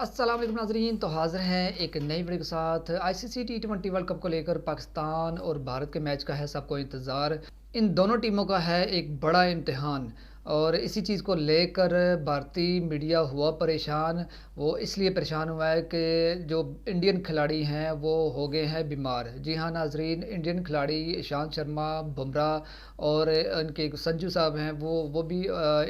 अस्सलाम वालेकुम नाज़रीन। तो हाज़िर हैं एक नई वीडियो के साथ। आईसीसी टी20 वर्ल्ड कप को लेकर पाकिस्तान और भारत के मैच का है सबको इंतज़ार। इन दोनों टीमों का है एक बड़ा इम्तिहान और इसी चीज़ को लेकर भारतीय मीडिया हुआ परेशान। वो इसलिए परेशान हुआ है कि जो इंडियन खिलाड़ी हैं वो हो गए हैं बीमार। जी हाँ नाज़रीन, इंडियन खिलाड़ी ईशांत शर्मा, बुमराह और इनके संजू साहब हैं वो भी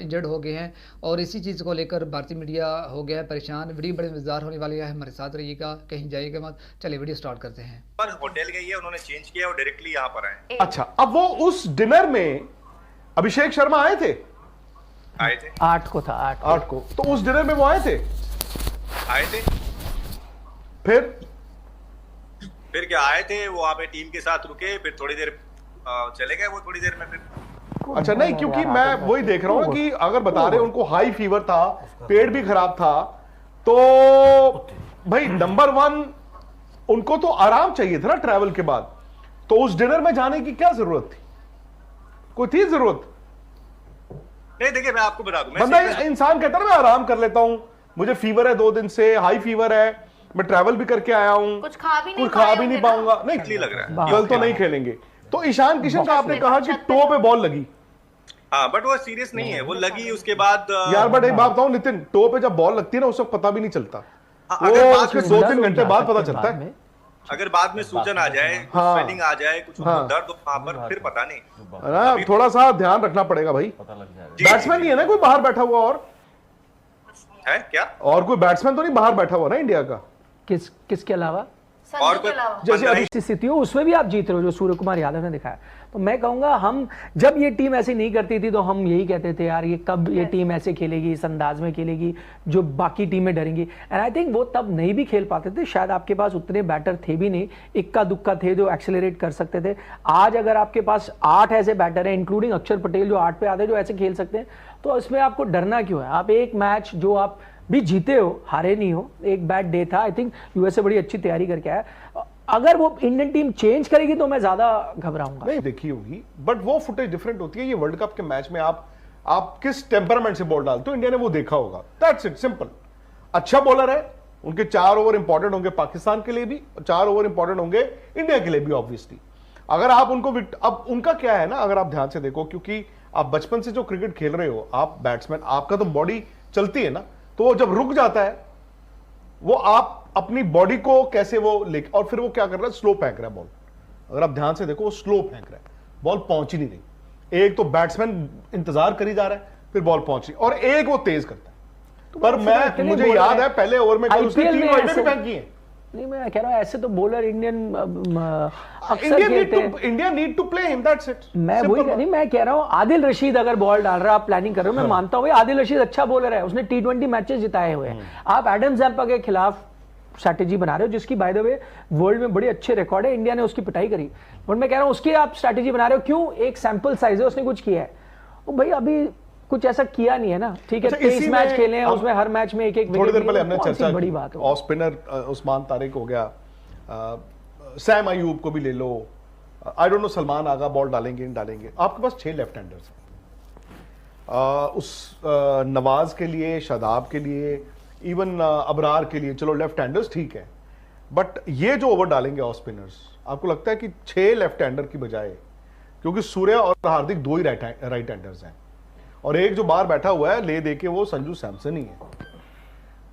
इंजर्ड हो गए हैं और इसी चीज़ को लेकर भारतीय मीडिया हो गया है परेशान। वीडियो बड़े मज़ेदार होने वाली है, हमारे साथ रहिएगा, कहीं जाइएगा मत। चलिए वीडियो स्टार्ट करते हैं। पर होटल गई है, उन्होंने चेंज किया और डायरेक्टली यहाँ पर आए। अच्छा, अब वो उस डिनर में अभिषेक शर्मा आए थे 8 को था 8 को, तो उस डिनर में वो आए थे फिर क्या आए थे वो वहाँ पे टीम के साथ रुके, फिर थोड़ी देर चले गए वो थोड़ी देर में फिर। अच्छा नहीं, क्योंकि मैं वही देख रहा हूँ कि अगर बता रहे उनको हाई फीवर था, पेट भी खराब था, तो भाई नंबर 1 उनको तो आराम चाहिए था ना ट्रैवल के बाद। तो उस डिनर में जाने की क्या जरूरत थी? कोई थी जरूरत? नहीं देखिए, मैं आपको बता दूं, बंदा इंसान कहता है मैं आराम कर लेता हूं, मुझे फीवर है 2 दिन से, हाई फीवर है, मैं ट्रैवल भी करके आया हूं, कुछ खा भी नहीं पाऊंगा। नहीं लग रहा है कल तो नहीं खेलेंगे। तो ईशान किशन का आपने कहा कि टो पे बॉल लगी। हाँ, बट वो सीरियस नहीं है, वो लगी उसके बाद यार बट एक बात बताऊं नितिन, टो पे जब बॉल लगती है ना उस वक्त पता भी नहीं चलता, अगर वो 2-3 घंटे बाद पता चलता है। अगर बाद में सूजन आ जाए, स्वेलिंग आ जाए, कुछ दर्द हो वहां पर, फिर पता नहीं। थोड़ा सा ध्यान रखना पड़ेगा भाई। बैट्समैन नहीं है ना कोई बाहर बैठा हुआ? और है क्या? और कोई बैट्समैन तो नहीं बाहर बैठा हुआ ना इंडिया का? किसके अलावा? और जैसे अभी स्थिति हो उसमें भी आप जीत रहे हो, जो सूर्य कुमार यादव ने दिखाया। तो मैं कहूंगा, हम जब ये टीम ऐसे नहीं करती थी तो हम यही कहते थे यार ये कब ये टीम ऐसे खेलेगी, इस अंदाज में खेलेगी जो बाकी टीमें डरेंगी। एंड आई थिंक वो तब नहीं भी खेल पाते थे, शायद आपके पास उतने बैटर थे भी नहीं, इक्का दुक्का थे जो एक्सेलरेट कर सकते थे। आज अगर आपके पास 8 ऐसे बैटर हैं इंक्लूडिंग अक्षर पटेल जो 8 पे आते हैं, जो ऐसे खेल सकते हैं, तो इसमें आपको डरना क्यों है? आप एक मैच जो आप भी जीते हो, हारे नहीं हो, एक बैड डे था। आई थिंक यूएसए बड़ी अच्छी तैयारी करके आया। अगर वो इंडियन टीम चेंज करेगी तो मैं ज्यादा घबराऊंगा। नहीं देखी होगी, बट वो फुटेज डिफरेंट होती है। ये वर्ल्ड कप के मैच में आप किस टेम्परामेंट से बॉल डालते हो, इंडिया ने वो देखा होगा। That's it, simple. अच्छा बॉलर है, उनके 4 ओवर इंपॉर्टेंट होंगे पाकिस्तान के लिए भी, 4 ओवर इंपॉर्टेंट होंगे इंडिया के लिए भी ऑब्वियसली। अगर आप उनको अब उनका क्या है ना, अगर आप ध्यान से देखो, क्योंकि आप बचपन से जो क्रिकेट खेल रहे हो, आप बैट्समैन, आपका तो बॉडी चलती है ना, तो वो जब रुक जाता है, वो आप अपनी बॉडी को कैसे वो ले, और फिर वो क्या कर रहा है, स्लो फेंक रहा है बॉल। अगर आप ध्यान से देखो, वो स्लो फेंक रहा है, बॉल पहुंच ही नहीं रही। एक तो बैट्समैन इंतजार कर ही जा रहा है, फिर बॉल पहुंच रही, और एक वो तेज करता है। पर मुझे याद है पहले ओवर में उसने 3 वाइडें भी फेंकी हैं। नहीं, मैं कह रहा हूं ऐसे तो बॉलर इंडियन अक्सर खेलते हैं। India need to play him, that's it. मैं वही नहीं, मैं कह रहा हूं आदिल रशीद अगर बॉल डाल रहा है, आप प्लानिंग कर रहे हो, मैं मानता हूं भाई आदिल रशीद अच्छा बॉलर है, उसने T20 मैचेस जिताए हुए हैं। आप एडम ज़ैम्पा के खिलाफ स्ट्रैटेजी बना रहे हो, जिसकी बाय द वे वर्ल्ड में बड़ी अच्छे रिकॉर्ड है, इंडिया ने उसकी पिटाई करी, बट मैं कह रहा हूं उसकी आप स्ट्रैटेजी बना रहे हो क्यों? एक सैंपल साइज है, उसने कुछ किया है, वो भाई अभी कुछ ऐसा किया नहीं है ना। ठीक है, 23 मैच खेले हैं, उसमें हर मैच में एक थोड़ी देर पहले हमने चर्चा बड़ी बात ऑफ स्पिनर उस्मान तारिक हो गया, सैम अयूब को भी ले लो, I don't know Salman Agha ball डालेंगे नहीं डालेंगे। आपके पास 6 लेफ्ट हैंडर्स हैं, उस नवाज के लिए, शादाब के लिए, इवन अबरार के लिए, चलो लेफ्ट हैंडर्स ठीक है, बट ये जो ओवर डालेंगे ऑफ स्पिनर्स, आपको लगता है कि 6 लेफ्ट हैंडर की बजाय, क्योंकि सूर्य और हार्दिक 2 ही राइट हैंडर्स हैं, और एक जो बाहर बैठा हुआ है ले दे के वो संजू सैमसन ही है,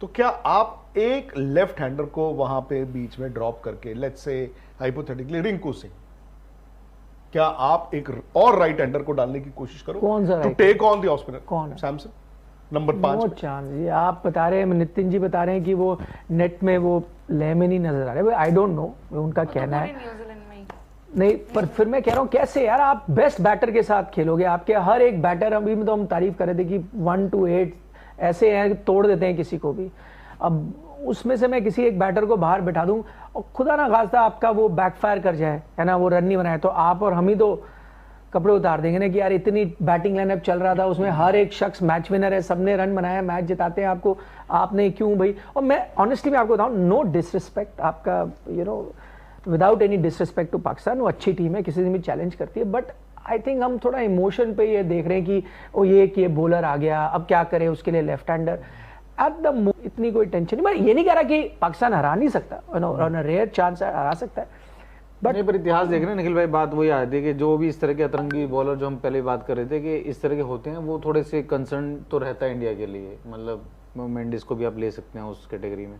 तो क्या आप एक लेफ्ट हैंडर को वहां पे बीच में ड्रॉप करके, let's say hypothetically Rinku Singh, क्या आप एक और राइट हैंडर को डालने की कोशिश करो? कौन सा to take on the off spinner? कौन है? Samson number 5 chance. ये आप बता रहे हैं, नितिन जी बता रहे हैं कि वो नेट में वो लय में नहीं नजर आ रहे। आई डोंट नो, उनका कहना है। नहीं, पर फिर मैं कह रहा हूं कैसे यार आप बेस्ट बैटर के साथ खेलोगे? आपके हर एक बैटर, अभी में तो हम तारीफ कर रहे थे कि 1 to 8 ऐसे हैं, तोड़ देते हैं किसी को भी। अब उसमें से मैं किसी एक बैटर को बाहर बैठा दूं और खुदा ना खास्ता आपका वो बैकफायर कर जाए, है ना, वो रन नहीं बनाए, तो आप और हम ही तो कपड़े उतार देंगे ना कि यार इतनी बैटिंग लाइनअप चल रहा था, उसमें हर एक शख्स मैच विनर है, सबने रन बनाया, मैच जिताते हैं आपको, आपने क्यों भाई? और मैं ऑनेस्टली मैं आपको बताऊं, नो डिसरिस्पेक्ट आपका, you know, without any disrespect to Pakistan, वो अच्छी टीम है, किसी से भी चैलेंज करती है, बट आई थिंक हम थोड़ा इमोशन पे ये देख रहे हैं कि ओ ये कि ये बॉलर आ गया, अब क्या करें उसके लिए लेफ्ट हैंडर। एट द इतनी कोई टेंशन नहीं। मैं ये नहीं कह रहा कि पाकिस्तान हरा नहीं सकता, ऑन अ रेयर चांस हरा सकता है, बट नहीं, पर इतिहास देख रहे हैं निखिल भाई, बात वही आ रही थी कि जो भी इस तरह के अतरंगी बॉलर जो हम पहले बात कर रहे थे कि इस तरह के होते हैं, वो थोड़े से कंसर्न तो रहता है इंडिया के लिए। मतलब मेंडिस को भी आप ले सकते हैं उस कैटेगरी में,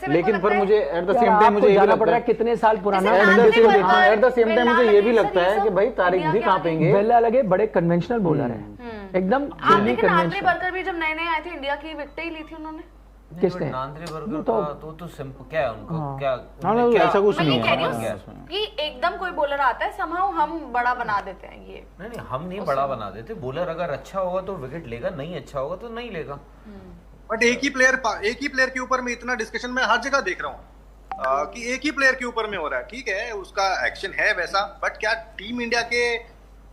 लेकिन पर मुझे एट द सेम टाइम मुझे ये जाना भी पड़ रहा लगता है है कितने साल पुराना एट द सेम टाइम मुझे ये भी लगता है कि भाई तारिक भी कांपेंगे। वेला लगे बड़े कन्वेंशनल बॉलर है एकदम। आप लेकिन आंद्रे बर्गर भी जब नए नए आए थे इंडिया की विकेट ही ली थी उन्होंने। किसने? नांद्रे बर्गर का तो सिंपल क्या है उनको, क्या हाँ, ऐसा कुछ मैं ये नहीं कह रही है। हूँ कि एकदम कोई बॉलर आता है समहाउ हम बड़ा बना देते हैं ये। नहीं हम नहीं बड़ा बना देते। बॉलर अगर अच्छा होगा तो विकेट लेगा, नहीं अच्छा होगा तो नहीं लेगा। बट एक ही प्लेयर के ऊपर में इतना डिस्कशन मैं हर जगह देख रहा हूँ कि एक ही प्लेयर के ऊपर में हो रहा है। ठीक है, उसका एक्शन है वैसा, बट क्या टीम इंडिया के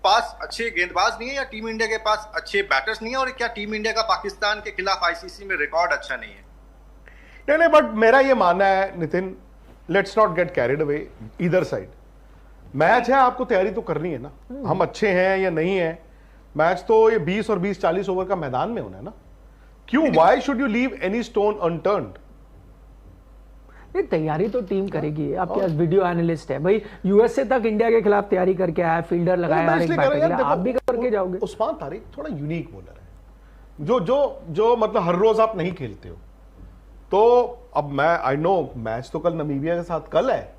पास अच्छे गेंदबाज नहीं है, या टीम इंडिया के पास अच्छे बैटर्स नहीं है, और क्या टीम इंडिया का पाकिस्तान के खिलाफ आईसीसी में रिकॉर्ड अच्छा नहीं है? नहीं, बट मेरा ये मानना है Nitin, let's not get carried away either side. Match है, आपको तैयारी तो करनी है ना। हम अच्छे हैं या नहीं है, मैच तो ये 20 और 20-40 ओवर का मैदान में होना है ना। क्यों, why should you leave any stone unturned? ये तैयारी तो टीम करेगी। आपके पास वीडियो एनालिस्ट है भाई, यूएसए तक इंडिया के खिलाफ तैयारी करके आया, फील्डर लगाया, हर एक बैटर के लिए, आप भी करके जाओगे। उस्मान तारिक थोड़ा यूनिक बॉलर है, जो मतलब हर रोज आप नहीं खेलते हो। तो अब मैं आई नो मैच तो कल नमीबिया के साथ कल है,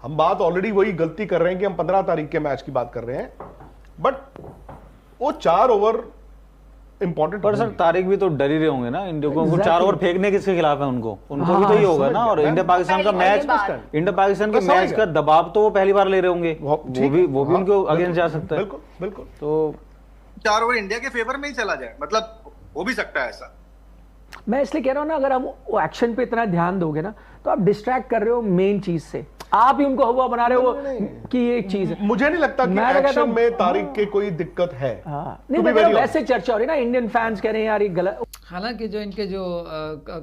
हम बात ऑलरेडी वही गलती कर रहे हैं कि हम 15 तारीख के मैच की बात कर रहे हैं, बट वो 4 ओवर इंपॉर्टेंट। पर सर तारिक भी तो डर ही रहे होंगे ना इंडिया को। 4 ओवर फेंकने किसके खिलाफ है उनको भी तो ये होगा ना। और इंडिया पाकिस्तान का मैच, इंडिया पाकिस्तान के मैच का दबाव तो वो पहली बार ले रहे होंगे, वो भी उनको अगेंस्ट जा सकता है। बिल्कुल बिल्कुल। तो 4 ओवर इंडिया के फेवर में ही चला जाए, मतलब हो भी सकता है ऐसा। मैं इसलिए कह रहा हूं ना, अगर हम वो एक्शन पे इतना ध्यान दोगे ना, तो आप डिस्ट्रैक्ट कर रहे हो मेन चीज से। आप ही उनको हवा बना रहे हो कि ये एक चीज है। मुझे नहीं लगता कि एक्शन में तारिक के कोई दिक्कत है। नहीं, मैं वैसे चर्चा हो रही ना, इंडियन फैंस कह रहे हैं यार ये गलत। हालांकि जो इनके जो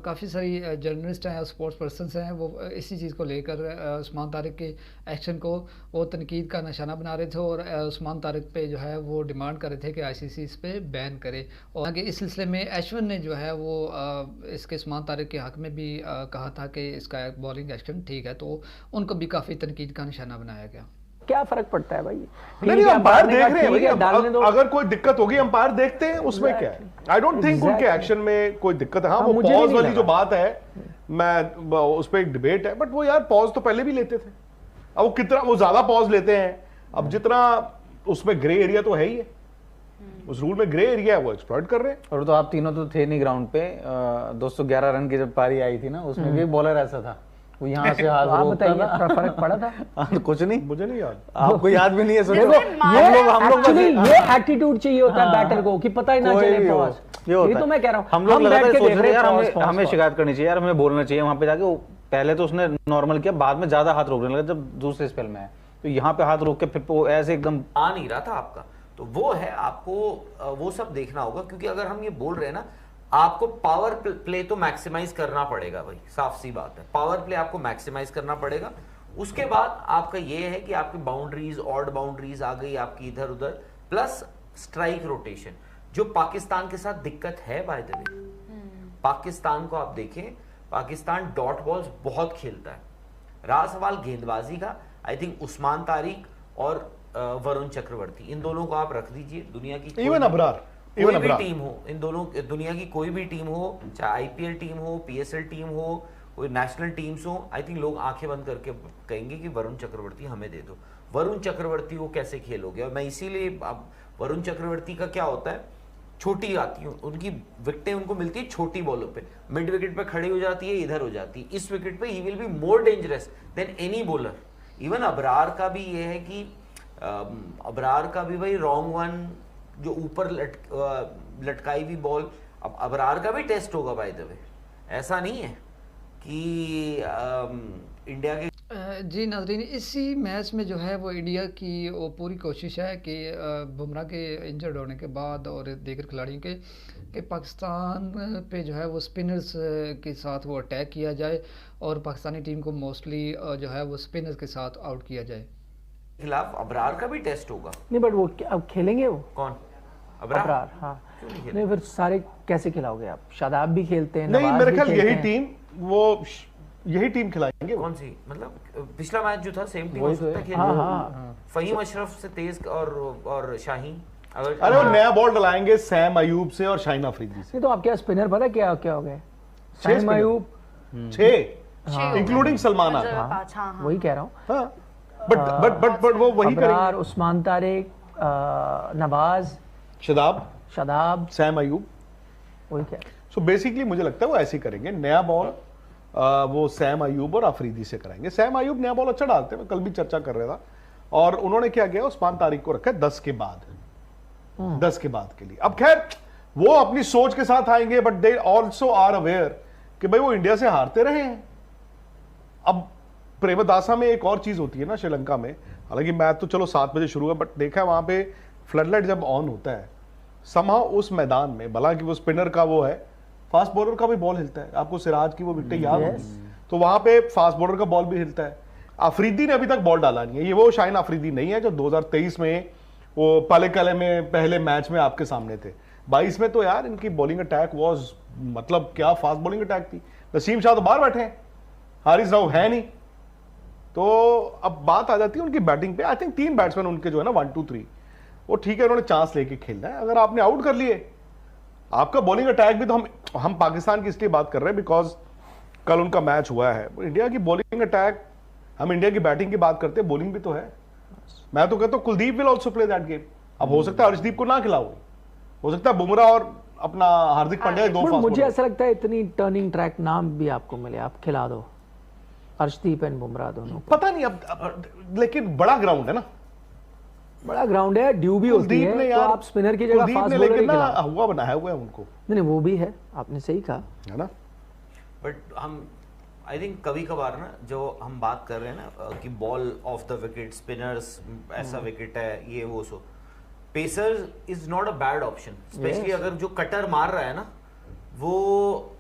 काफ़ी सारी जर्नलिस्ट हैं और स्पोर्ट्स पर्सनस हैं, वो इसी चीज़ को लेकर उस्मान तारिक के एक्शन को वो तनकीद का निशाना बना रहे थे, और उस्मान तारिक पे जो है वो डिमांड कर रहे थे कि आईसीसी इस पे बैन करे। और आगे इस सिलसिले में एशवन ने जो है वो इसके उस्मान तारिक के हक में भी कहा था कि इसका बॉलिंग एक्शन ठीक है, तो उनको भी काफ़ी तनकीद का निशाना बनाया गया। क्या फर्क पड़ता है भाई? नहीं, अंपायर देख रहे हैं भाई, अगर कोई दिक्कत होगी अंपायर देखते हैं, उसमें क्या है। आई डोंट थिंक उनके एक्शन में कोई दिक्कत है। हाँ, वो पॉज वाली जो बात है, मैं उस पर एक डिबेट है, बट वो यार पॉज तो पहले भी लेते थे। अब वो कितना वो ज्यादा पॉज लेते हैं, अब जितना उसमें ग्रे एरिया तो है ही है, उस रूल में ग्रे एरिया है, वो एक्सप्लॉइट कर रहे हैं। और तो आप तीनों तो थे नहीं ग्राउंड पे। 211 रन की जब पारी आई थी ना, उसमें भी बॉलर ऐसा था, वो यहाँ से हाथ रोकता था। फर्क पड़ा था? कुछ नहीं, मुझे नहीं याद, आपको याद भी नहीं है। देखो, हम लोग ये एटीट्यूड चाहिए होता है बैटर को कि पता ही ना चले पॉज। ये तो मैं कह रहा हूँ, हम लोग बैठ के देख रहे हैं यार, हमें शिकायत करनी चाहिए यार, हमें बोलना चाहिए वहां पे जाके। पहले तो उसने नॉर्मल किया, बाद में ज्यादा हाथ रोकने लगा जब दूसरे स्पेल में है, तो यहाँ पे हाथ रोक के फिर वो ऐसे एकदम आ नहीं रहा था आपका। तो वो है, आपको वो सब देखना होगा, क्योंकि अगर हम ये बोल रहे हैं ना, आपको पावर प्ले तो मैक्सिमाइज करना पड़ेगा भाई, साफ सी बात है। पावर प्ले आपको मैक्सिमाइज करना पड़ेगा। उसके बाद आपका ये है कि आपकी बाउंड्रीज, ऑड बाउंड्रीज आ गई आपकी इधर उधर, प्लस स्ट्राइक रोटेशन, जो पाकिस्तान के साथ दिक्कत है बाय द वे। पाकिस्तान को आप देखें, पाकिस्तान डॉट बॉल्स बहुत खेलता है। रहा सवाल गेंदबाजी का, आई थिंक उस्मान तारिक और वरुण चक्रवर्ती, इन दोनों को आप रख दीजिए। दुनिया की इवन अबरार, कोई भी टीम हो, इन दोनों, दुनिया की कोई भी टीम हो, चाहे आईपीएल टीम हो, पीएसएल टीम हो, कोई नेशनल टीम्स हो, आई थिंक लोग आंखें बंद करके कहेंगे कि वरुण चक्रवर्ती हमें दे दो। वरुण चक्रवर्ती को कैसे खेलोगे? और मैं इसीलिए, अब वरुण चक्रवर्ती का क्या होता है, छोटी आती है उनकी विकेटें, उनको मिलती है छोटी बॉलों पे, मिड विकेट पे खड़ी हो जाती है, इधर हो जाती है। इस विकेट पे he will be more dangerous than any bowler. Even Abrar का भी ये है कि अबरार का भी भाई रॉन्ग वन, जो ऊपर लटकाई हुई बॉल, अब अबरार का भी टेस्ट होगा बाय द वे। ऐसा नहीं है कि इंडिया के जी नाजरीन, इसी मैच में जो है वो इंडिया की वो पूरी कोशिश है कि बुमराह के इंजर्ड होने के बाद और दीगर खिलाड़ियों के कि पाकिस्तान पे जो है वो स्पिनर्स के साथ वो अटैक किया जाए, और पाकिस्तानी टीम को मोस्टली जो है वो स्पिनर्स के साथ आउट किया जाए। खिलाफ अबरार का भी टेस्ट होगा। नहीं, बट वो अब खेलेंगे वो कौन? अबरार, हाँ। नहीं फिर सारे कैसे खिलाओगे आप? शादाब भी खेलते हैं, नहीं नवाज मेरे भी ख्याल खेलते यही हैं। टीम यही टीम खिलाएंगे वो। कौन सी, मतलब पिछला मैच जो था सेम टीम हो वही तो सकता है। है हाँ, खेल हाँ। फहीम अशरफ से तेज और शाहीन, अगर अरे वो नया बॉल डलाएंगे सैम अयूब से और शाहीन अफरीदी से। नहीं तो आप क्या स्पिनर पता क्या क्या हो गए? छह Sam spinner। Ayub, 6 including Salman मतलब आगा। पाँच, हाँ हाँ वही कह रहा हूँ। हाँ बट वो वही अबरार, करेंगे। उस्मान तारिक, नवाज, शादाब, सैम अयूब। वही कह रहा सो बेसिकली मुझे लगता है वो ऐसे ही करेंगे। नया बॉल वो सैम अयूब और अफरीदी से कराएंगे। सैम अयूब नया बॉल अच्छा डालते हैं, मैं कल भी चर्चा कर रहा था। और उन्होंने क्या किया, उस्मान तारिक को रखा है 10 के बाद, 10 के बाद के लिए। अब खैर वो अपनी सोच के साथ आएंगे, but they also are aware कि भाई वो इंडिया से हारते रहे हैं। अब प्रेमदासा में एक और चीज होती है ना श्रीलंका में, हालांकि मैच तो चलो 7 बजे शुरू है, बट देखा है वहां पे फ्लडलाइट जब ऑन होता है समहाउ उस मैदान में, भला कि वो स्पिनर का वो है, फास्ट बॉलर का भी बॉल हिलता है। आपको सिराज की वो विकेट याद होगी, तो वहां पे फास्ट बॉलर का बॉल भी हिलता है। अफरीदी ने अभी तक बॉल डाला नहीं है। ये वो शाहीन अफरीदी नहीं है जो 2023 में वो पाले कले में पहले मैच में आपके सामने थे। 22 में तो यार इनकी बॉलिंग अटैक वाज, मतलब क्या फास्ट बॉलिंग अटैक थी। नसीम शाह तो बाहर बैठे हैं, हारिस राव है नहीं। तो अब बात आ जाती है उनकी बैटिंग पे। आई थिंक 3 बैट्समैन उनके जो है ना 1, 2, 3 वो ठीक है, उन्होंने चांस लेके खेलना है। अगर आपने आउट कर लिए, आपका बॉलिंग अटैक भी, तो हम पाकिस्तान की इसलिए बात कर रहे हैं बिकॉज कल उनका मैच हुआ है। इंडिया की बॉलिंग अटैक, हम इंडिया की बैटिंग की बात करते हैं, बॉलिंग भी तो है। मैं तो कहता हूं Kuldeep will also play that game. अब हो सकता है अर्शदीप को ना खिलाओ, हो सकता है बुमराह और अपना हार्दिक पांड्या 2 है। फास्ट मुझे बॉलर। ऐसा लगता है इतनी टर्निंग ट्रैक नाम भी आपको मिले, आप खिला दो अर्शदीप एंड बुमराह दोनों को। पता नहीं अब लेकिन बड़ा ग्राउंड है ना, बड़ा ग्राउंड है, ड्यू भी होती कुलदीप ने है, तो यार, आप स्पिनर की जगह कुलदीप फास्ट ने बॉलर लेकिन ही ना खिलाओ। हुआ बनाया हुआ है उनको, नहीं वो भी है, आपने सही कहा, है ना। बट हम आई थिंक कभी कभार ना जो हम बात कर रहे हैं ना कि ball off the wicket, spinners ऐसा विकेट है, ये वो so pacer is not a bad option, specially अगर जो कटर मार रहा है ना वो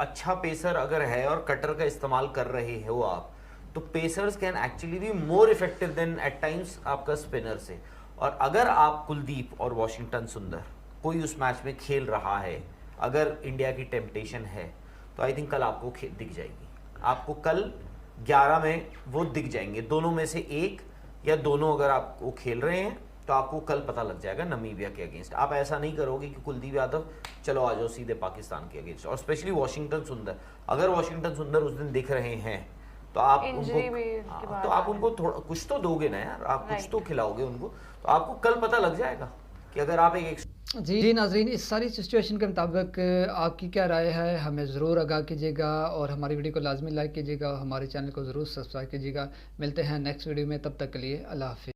अच्छा पेसर अगर है और कटर का इस्तेमाल कर रहे हो आप, तो pacers can actually be more effective than at times आपका स्पिनर से। और अगर आप कुलदीप और वॉशिंगटन सुंदर कोई उस मैच में खेल रहा है, अगर इंडिया की टेम्पटेशन है, तो आई थिंक कल आपको दिख जाएगी। आपको कल 11 में वो दिख जाएंगे, दोनों में से एक या दोनों अगर आप वो खेल रहे हैं तो आपको कल पता लग जाएगा नामीबिया के अगेंस्ट। आप ऐसा नहीं करोगे कि कुलदीप यादव चलो आ जाओ सीधे पाकिस्तान के अगेंस्ट। और स्पेशली वॉशिंगटन सुंदर, अगर वॉशिंगटन सुंदर उस दिन दिख रहे हैं तो आप Injury भी उनको उसके बाद तो आप उनको थोड़ा कुछ तो दोगे ना यार, आप कुछ तो खिलाओगे उनको, तो आपको कल पता लग जाएगा कि अगर आप एक जी नाजरीन, इस सारी सिचुएशन के मुताबिक आपकी क्या राय है, हमें ज़रूर आगाह कीजिएगा और हमारी वीडियो को लाजमी लाइक कीजिएगा, हमारे चैनल को ज़रूर सब्सक्राइब कीजिएगा। मिलते हैं नेक्स्ट वीडियो में, तब तक के लिए अल्लाह हाफिज़।